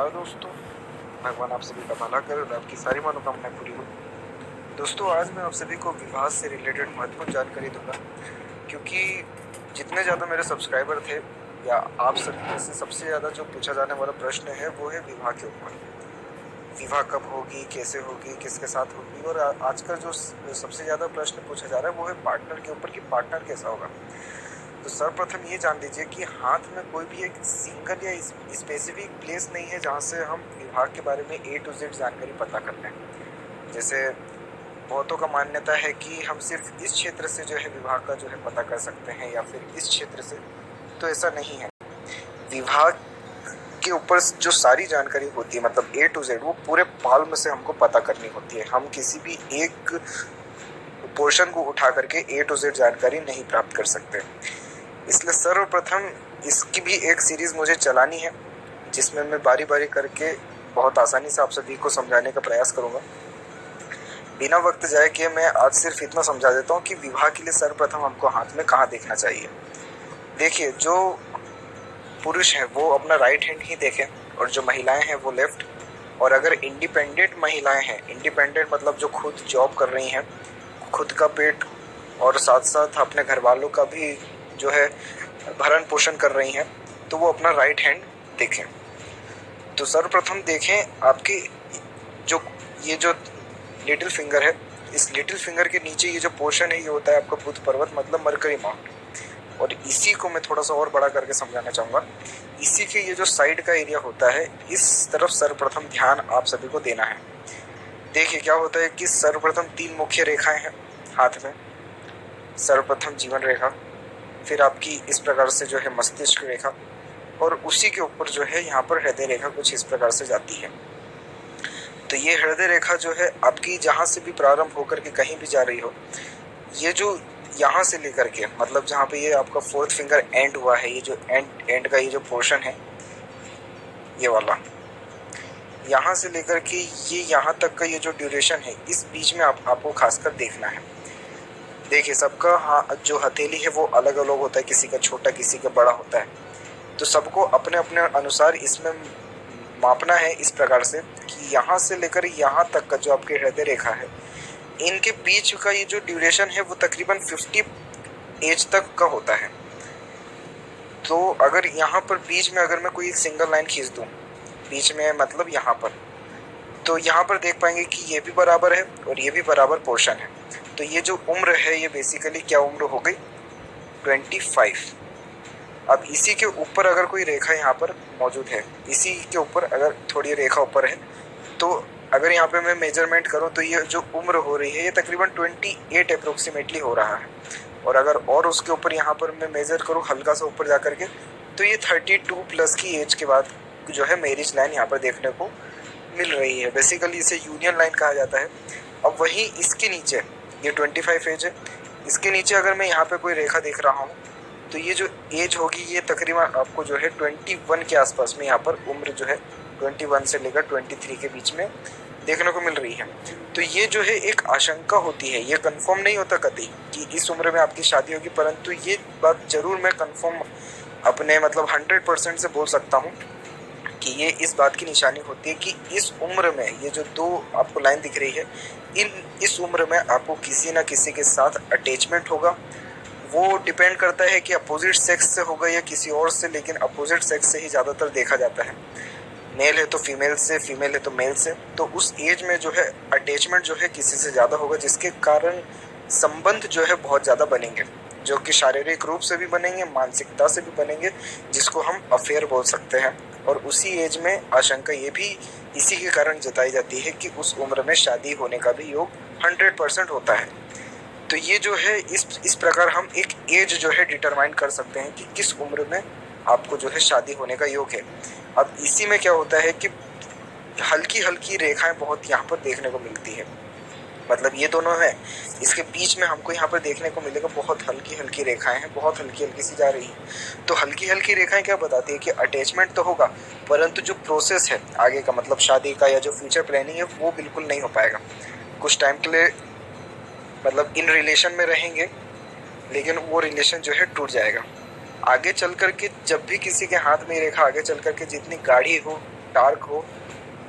नमस्कार दोस्तों। भगवान आप सभी का भला करे और आपकी सारी मनोकामनाएं पूरी हो। दोस्तों, आज मैं आप सभी को विवाह से रिलेटेड महत्वपूर्ण जानकारी दूंगा, क्योंकि जितने ज़्यादा मेरे सब्सक्राइबर थे या आप सभी में से सबसे ज़्यादा जो पूछा जाने वाला प्रश्न है वो है विवाह के ऊपर। विवाह कब होगी, कैसे होगी, किसके साथ होगी। और आजकल जो सबसे ज़्यादा प्रश्न पूछा जा रहा है वो है पार्टनर के ऊपर कि पार्टनर कैसा होगा। तो सर्वप्रथम ये जान लीजिए कि हाथ में कोई भी एक सिंगल या स्पेसिफिक प्लेस नहीं है जहाँ से हम विवाह के बारे में A to Z जानकारी पता कर लें। जैसे बहुतों का मान्यता है कि हम सिर्फ इस क्षेत्र से जो है विवाह का जो है पता कर सकते हैं या फिर इस क्षेत्र से, तो ऐसा नहीं है। विवाह के ऊपर जो सारी जानकारी होती है मतलब A to Z, वो पूरे पाल्म से हमको पता करनी होती है। हम किसी भी एक पोर्शन को उठा करके A to Z जानकारी नहीं प्राप्त कर सकते। इसलिए सर्वप्रथम इसकी भी एक सीरीज़ मुझे चलानी है, जिसमें मैं बारी बारी करके बहुत आसानी से आप सभी को समझाने का प्रयास करूँगा। बिना वक्त जाए कि मैं आज सिर्फ इतना समझा देता हूँ कि विवाह के लिए सर्वप्रथम हमको हाथ में कहाँ देखना चाहिए। देखिए, जो पुरुष है वो अपना राइट हैंड ही देखें और जो महिलाएं हैं वो लेफ्ट। और अगर इंडिपेंडेंट महिलाएं हैं, इंडिपेंडेंट मतलब जो खुद जॉब कर रही हैं, खुद का पेट और साथ साथ अपने घर वालों का भी जो है भरण पोषण कर रही हैं, तो वो अपना राइट हैंड देखें। तो सर्वप्रथम देखें आपकी ये जो लिटिल फिंगर है, इस लिटिल फिंगर के नीचे ये जो पोर्शन है ये होता है आपका बुध पर्वत मतलब मरकरी माउंट। और इसी को मैं थोड़ा सा और बड़ा करके समझाना चाहूँगा। इसी के ये जो साइड का एरिया होता है, इस तरफ सर्वप्रथम ध्यान आप सभी को देना है। देखिए क्या होता है कि सर्वप्रथम 3 मुख्य रेखाएं हैं हाथ में। सर्वप्रथम जीवन रेखा, फिर आपकी इस प्रकार से जो है मस्तिष्क रेखा, और उसी के ऊपर जो है यहाँ पर हृदय रेखा कुछ इस प्रकार से जाती है। तो ये हृदय रेखा जो है आपकी जहाँ से भी प्रारंभ होकर के कहीं भी जा रही हो, ये जो यहाँ से लेकर के मतलब जहाँ पे ये आपका 4th फिंगर एंड हुआ है, ये जो एंड का ये जो पोर्शन है ये वाला, यहाँ से लेकर के ये यहाँ तक का ये जो ड्यूरेशन है, इस बीच में आपको खासकर देखना है। देखिए, सबका जो हथेली है वो अलग अलग होता है, किसी का छोटा किसी का बड़ा होता है। तो सबको अपने अपने अनुसार इसमें मापना है इस प्रकार से कि यहाँ से लेकर यहाँ तक का जो आपके हृदय रेखा है, इनके बीच का ये जो ड्यूरेशन है वो तकरीबन 50 एज तक का होता है। तो अगर यहाँ पर बीच में अगर मैं कोई एक सिंगल लाइन खींच दूँ बीच में मतलब यहाँ पर, तो यहाँ पर देख पाएंगे कि ये भी बराबर है और ये भी बराबर पोर्शन है। तो ये जो उम्र है ये बेसिकली क्या उम्र हो गई, 25। अब इसी के ऊपर अगर कोई रेखा यहाँ पर मौजूद है, इसी के ऊपर अगर थोड़ी रेखा ऊपर है, तो अगर यहाँ पे मैं मेजरमेंट करूँ तो ये जो उम्र हो रही है ये तकरीबन 28 अप्रोक्सीमेटली हो रहा है। और अगर और उसके ऊपर यहाँ पर मैं मेज़र करूँ हल्का सा ऊपर जा करके, तो ये 32 प्लस की एज के बाद जो है मैरिज लाइन यहाँ पर देखने को मिल रही है। बेसिकली इसे यूनियन लाइन कहा जाता है। अब वहीं इसके नीचे ये 25 एज है, इसके नीचे अगर मैं यहाँ पे कोई रेखा देख रहा हूँ तो ये जो एज होगी ये तकरीबन आपको जो है 21 के आसपास में यहाँ पर उम्र जो है 21 से लेकर 23 के बीच में देखने को मिल रही है। तो ये जो है एक आशंका होती है, ये कंफर्म नहीं होता कभी कि इस उम्र में आपकी शादी होगी, परंतु ये बात जरूर मैं कंफर्म अपने मतलब 100% से बोल सकता हूँ कि ये इस बात की निशानी होती है कि इस उम्र में ये जो 2 आपको लाइन दिख रही है, इस उम्र में आपको किसी ना किसी के साथ अटैचमेंट होगा। वो डिपेंड करता है कि अपोजिट सेक्स से होगा या किसी और से, लेकिन अपोजिट सेक्स से ही ज़्यादातर देखा जाता है। मेल है तो फीमेल से, फीमेल है तो मेल से। तो उस एज में जो है अटैचमेंट जो है किसी से ज़्यादा होगा, जिसके कारण संबंध जो है बहुत ज़्यादा बनेंगे, जो कि शारीरिक रूप से भी बनेंगे, मानसिकता से भी बनेंगे, जिसको हम अफेयर बोल सकते हैं। और उसी एज में आशंका ये भी इसी के कारण जताई जाती है कि उस उम्र में शादी होने का भी योग 100% होता है। तो ये जो है इस प्रकार हम एक एज जो है डिटरमाइन कर सकते हैं कि किस उम्र में आपको जो है शादी होने का योग है। अब इसी में क्या होता है कि हल्की हल्की रेखाएं बहुत यहाँ पर देखने को मिलती है, मतलब ये दोनों है, इसके बीच में हमको यहाँ पर देखने को मिलेगा बहुत हल्की हल्की रेखाएं हैं, बहुत हल्की हल्की सी जा रही हैं। तो हल्की हल्की रेखाएं क्या बताती है कि अटैचमेंट तो होगा, परंतु जो प्रोसेस है आगे का मतलब शादी का या जो फ्यूचर प्लानिंग है वो बिल्कुल नहीं हो पाएगा। कुछ टाइम के लिए मतलब इन रिलेशन में रहेंगे, लेकिन वो रिलेशन जो है टूट जाएगा। आगे चल कर के जब भी किसी के हाथ में रेखा आगे चल कर के जितनी गाढ़ी हो, डार्क हो,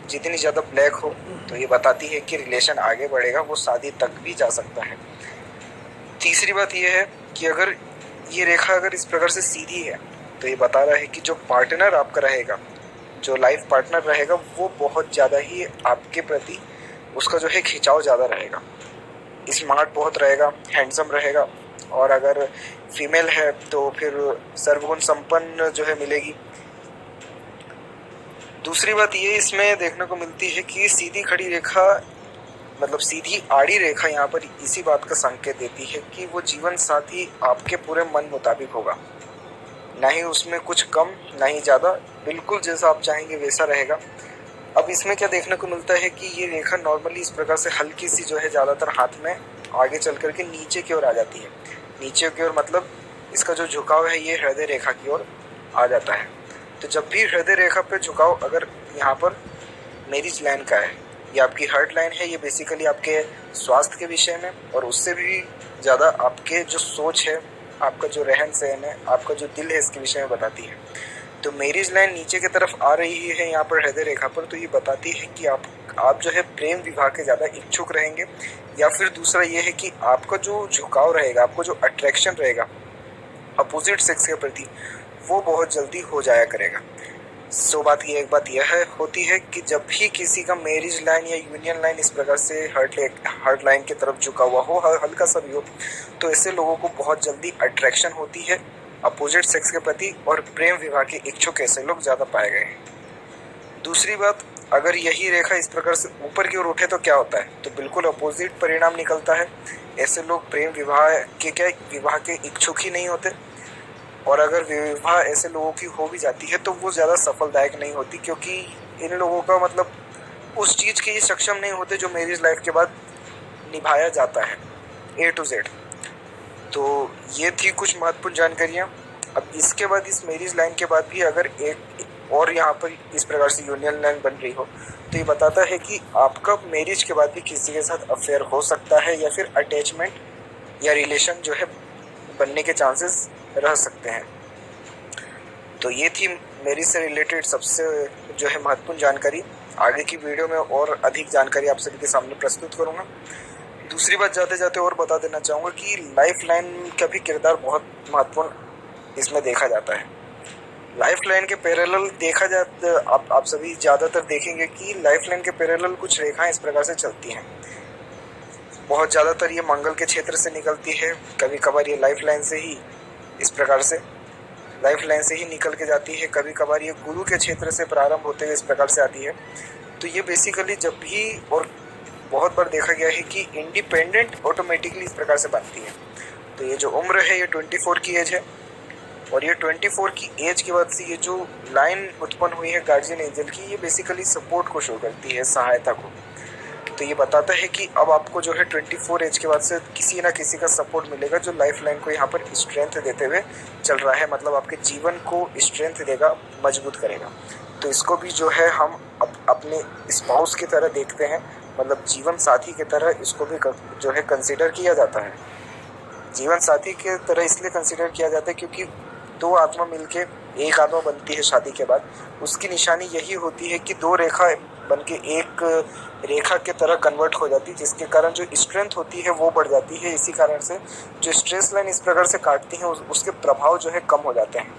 जितनी ज़्यादा ब्लैक हो, तो ये बताती है कि रिलेशन आगे बढ़ेगा, वो शादी तक भी जा सकता है। तीसरी बात ये है कि अगर ये रेखा अगर इस प्रकार से सीधी है तो ये बता रहा है कि जो पार्टनर आपका रहेगा, जो लाइफ पार्टनर रहेगा, वो बहुत ज़्यादा ही आपके प्रति उसका जो है खिंचाव ज़्यादा रहेगा, स्मार्ट बहुत रहेगा, हैंडसम रहेगा, और अगर फीमेल है तो फिर सर्वगुण संपन्न जो है मिलेगी। दूसरी बात ये इसमें देखने को मिलती है कि सीधी खड़ी रेखा मतलब सीधी आड़ी रेखा यहाँ पर इसी बात का संकेत देती है कि वो जीवन साथी आपके पूरे मन मुताबिक होगा, ना ही उसमें कुछ कम ना ही ज़्यादा, बिल्कुल जैसा आप चाहेंगे वैसा रहेगा। अब इसमें क्या देखने को मिलता है कि ये रेखा नॉर्मली इस प्रकार से हल्की सी जो है ज़्यादातर हाथ में आगे चल करके नीचे की ओर आ जाती है। नीचे की ओर मतलब इसका जो झुकाव है ये हृदय रेखा की ओर आ जाता है। तो जब भी हृदय रेखा पे झुकाव अगर यहाँ पर मैरिज लाइन का है, ये आपकी हार्ट लाइन है, ये बेसिकली आपके स्वास्थ्य के विषय में और उससे भी ज़्यादा आपके जो सोच है, आपका जो रहन सहन है, आपका जो दिल है, इसके विषय में बताती है। तो मैरिज लाइन नीचे की तरफ आ रही है यहाँ पर हृदय रेखा पर, तो ये बताती है कि आप जो है प्रेम विवाह के ज़्यादा इच्छुक रहेंगे, या फिर दूसरा ये है कि आपका जो झुकाव रहेगा, आपको जो अट्रैक्शन रहेगा अपोजिट सेक्स के प्रति, वो बहुत जल्दी हो जाया करेगा। एक बात यह होती है कि जब भी किसी का मैरिज लाइन या यूनियन लाइन इस प्रकार से हार्ट लाइन की तरफ झुका हुआ हो, हल्का सा भी हो, तो ऐसे लोगों को बहुत जल्दी अट्रैक्शन होती है अपोजिट सेक्स के प्रति, और प्रेम विवाह के इच्छुक ऐसे लोग ज़्यादा पाए गए हैं। दूसरी बात, अगर यही रेखा इस प्रकार से ऊपर की ओर उठे तो क्या होता है, तो बिल्कुल अपोजिट परिणाम निकलता है। ऐसे लोग प्रेम विवाह के इच्छुक ही नहीं होते, और अगर विवाह ऐसे लोगों की हो भी जाती है तो वो ज़्यादा सफलदायक नहीं होती, क्योंकि इन लोगों का मतलब उस चीज़ के लिए सक्षम नहीं होते जो मैरिज लाइफ के बाद निभाया जाता है A to Z। तो ये थी कुछ महत्वपूर्ण जानकारियाँ। अब इसके बाद इस मैरिज लाइन के बाद भी अगर एक और यहाँ पर इस प्रकार से यूनियन लाइन बन रही हो, तो ये बताता है कि आपका मैरिज के बाद भी किसी के साथ अफेयर हो सकता है, या फिर अटैचमेंट या रिलेशन जो है बनने के चांसेस रह सकते हैं। तो ये थी मैरिज से रिलेटेड सबसे जो है महत्वपूर्ण जानकारी। आगे की वीडियो में और अधिक जानकारी आप सभी के सामने प्रस्तुत करूँगा। दूसरी बात जाते जाते और बता देना चाहूँगा कि लाइफ लाइन का भी किरदार बहुत महत्वपूर्ण इसमें देखा जाता है। लाइफ लाइन के पैरेलल देखा जाता, आप सभी ज़्यादातर देखेंगे कि लाइफ लाइन के पैरेलल कुछ रेखाएं इस प्रकार से चलती हैं। बहुत ज़्यादातर ये मंगल के क्षेत्र से निकलती है, कभी कभार ये लाइफ लाइन से ही इस प्रकार से लाइफ लाइन से ही निकल के जाती है, कभी कभार ये गुरु के क्षेत्र से प्रारंभ होते हुए इस प्रकार से आती है। तो ये बेसिकली जब भी और बहुत बार देखा गया है कि इंडिपेंडेंट ऑटोमेटिकली इस प्रकार से बनती है। तो ये जो उम्र है ये 24 की एज है, और ये 24 की एज के बाद से ये जो लाइन उत्पन्न हुई है गार्जियन एंजल की, ये बेसिकली सपोर्ट को शो करती है, सहायता को। तो ये बताता है कि अब आपको जो है 24 एज के बाद से किसी ना किसी का सपोर्ट मिलेगा जो लाइफ लाइन को यहाँ पर स्ट्रेंथ देते हुए चल रहा है, मतलब आपके जीवन को स्ट्रेंथ देगा, मजबूत करेगा। तो इसको भी जो है हम अपने स्पाउस की तरह देखते हैं, मतलब जीवन साथी की तरह इसको भी जो है कंसिडर किया जाता है। जीवन साथी के तरह इसलिए कंसिडर किया जाता है क्योंकि दो आत्मा मिलके एक आत्मा बनती है शादी के बाद। उसकी निशानी यही होती है कि दो रेखा बन के एक रेखा के तरह कन्वर्ट हो जाती है, जिसके कारण जो स्ट्रेंथ होती है वो बढ़ जाती है। इसी कारण से जो स्ट्रेस लाइन इस प्रकार से काटती हैं उसके प्रभाव जो है कम हो जाते हैं।